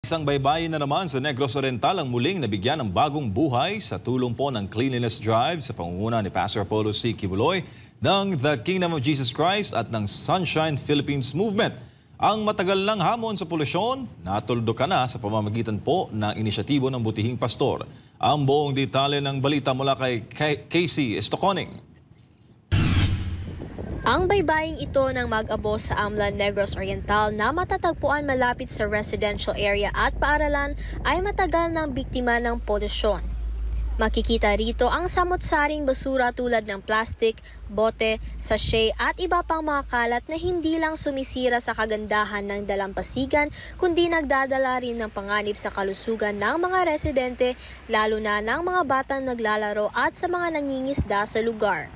Isang baybayin na naman sa Negros Oriental ang muling nabigyan ng bagong buhay sa tulong po ng Cleanliness Drive sa pangunguna ni Pastor Apollo C. Quiboloy ng The Kingdom of Jesus Christ at ng Sunshine Philippines Movement. Ang matagal ng hamon sa polusyon, natuldukan na sa pamamagitan po ng inisyatibo ng butihing pastor. Ang buong detalye ng balita mula kay Casey Estoconing. Ang baybaying ito ng mag-abo sa Amlan, Negros Oriental na matatagpuan malapit sa residential area at paaralan ay matagal ng biktima ng polusyon. Makikita rito ang samot-saring basura tulad ng plastic, bote, sachet at iba pang mga kalat na hindi lang sumisira sa kagandahan ng dalampasigan kundi nagdadala rin ng panganib sa kalusugan ng mga residente lalo na ng mga batang naglalaro at sa mga nangingisda sa lugar.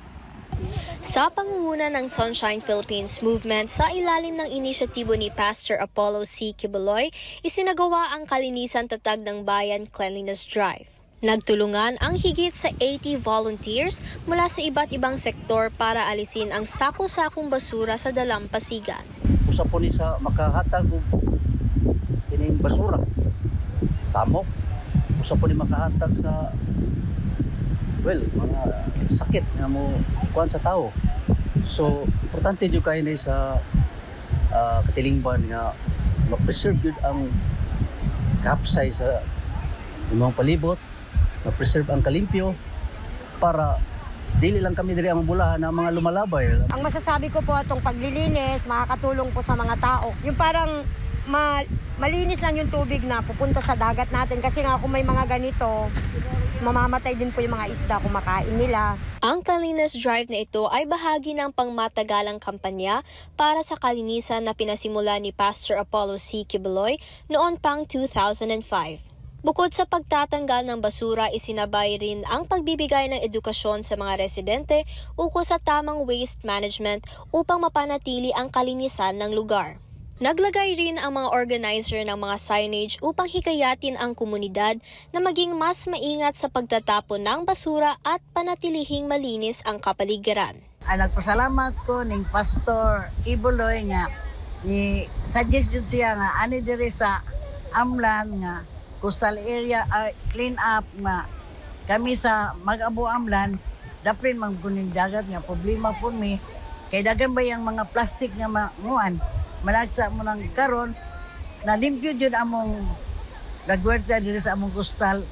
Sa pangunguna ng Sunshine Philippines Movement sa ilalim ng inisyatibo ni Pastor Apollo C. Quiboloy, isinagawa ang Kalinisan Tatag ng Bayan Cleanliness Drive. Nagtulungan ang higit sa 80 volunteers mula sa iba't ibang sektor para alisin ang sako-sakong basura sa dalampasigan. Usa po ni sa makahatag og kining basura. Samok. Usa po ni makahatag sa mga sakit nga mo kuan sa tao. So, importante jud kay ni sa katilingban nga ma-preserve jud ang kapsay sa imong palibot, ma-preserve ang kalimpyo para dili lang kami diri ang bulahan ng mga lumalabay. Ang masasabi ko po atong paglilinis makakatulong po sa mga tao. Yung parang malinis lang yung tubig na pupunta sa dagat natin kasi nga kung may mga ganito mamamatay din po yung mga isda kung makain nila. Ang Cleanliness Drive na ito ay bahagi ng pangmatagalang kampanya para sa kalinisan na pinasimula ni Pastor Apollo C. Quiboloy noon pang 2005. Bukod sa pagtatanggal ng basura, isinabay rin ang pagbibigay ng edukasyon sa mga residente ukol sa tamang waste management upang mapanatili ang kalinisan ng lugar. Naglagay rin ang mga organizer ng mga signage upang hikayatin ang komunidad na maging mas maingat sa pagtatapon ng basura at panatilihing malinis ang kapaligiran. Nagpasalamat ko ning Pastor Quiboloy nga ni suggest jud siya nga ani diri sa Amlan nga coastal area clean up nga kami sa mag-abo Amlan dapat magkuning dagat nga problema po mi kay dagan ba yang mga plastic nga manguan malagsa mo ng karon na limpyo jud among nagwerta diri sa among coastal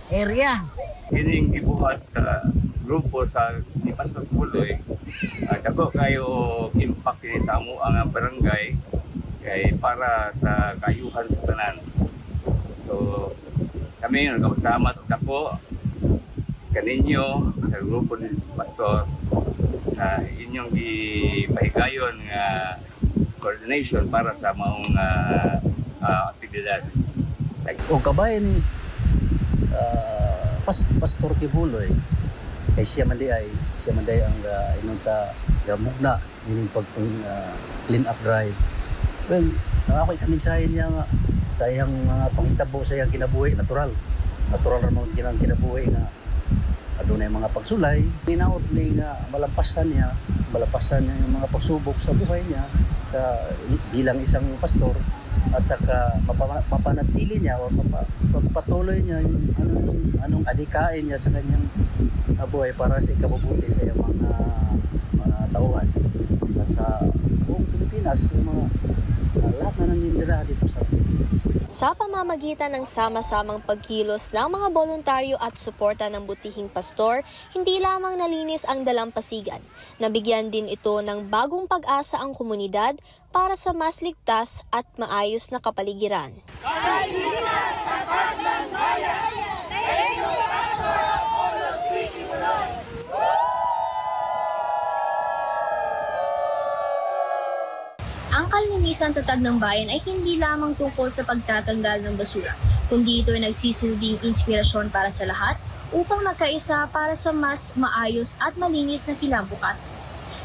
area. Kining gibuhat sa grupo sa ni Pastor Quiboloy, dako kayo impact ni sa amo ang barangay kay para sa kayuhan sa tanan. So kami nagkasama dako kaninyo sa grupo ni Pastor na inyong gipahigayon nga coordination para sa maong aktibidad. O kabayan ni Pastor Quiboloy kay siya man di ay ang inong gamugna ining pag clean up drive. Well, ako'y kaminsahin niya nga sa iyang mga panghitabo sa iyang kinabuhi, natural ramon kinang kinabuhi nga adunay mga pagsulay. Hinaot ni nga malampasan niya yung mga pagsubok sa buhay niya sa bilang isang pastor at saka mapanatili niya o pagpatuloy niya yung anong adikain niya sa kanyang buhay para sa ikabubuti sa iyang mga tauhan at sa buong Pilipinas yung mga lahat na nanindira dito sa Pilipinas. Sa pamamagitan ng sama-samang pagkilos ng mga voluntaryo at suporta ng butihing pastor, hindi lamang nalinis ang dalampasigan. Nabigyan din ito ng bagong pag-asa ang komunidad para sa mas ligtas at maayos na kapaligiran. Kalinisan Tatag ng Bayan! Thank you, Pastor Apollo C. Quiboloy! Ang Kalinisan Tatag ng Bayan ay hindi lamang tungkol sa pagtatanggal ng basura, kundi ito ay nagsisilbing inspirasyon para sa lahat upang magkaisa para sa mas maayos at malinis na kinabukasan.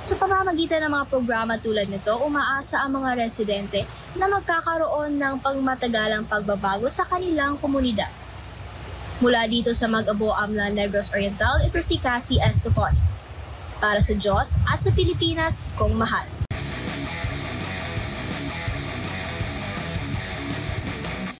Sa pamamagitan ng mga programa tulad nito, umaasa ang mga residente na magkakaroon ng pangmatagalang pagbabago sa kanilang komunidad. Mula dito sa Mag-abo Amlan, Negros Oriental, ito si Casey Estoconing. Para sa Diyos at sa Pilipinas kong mahal.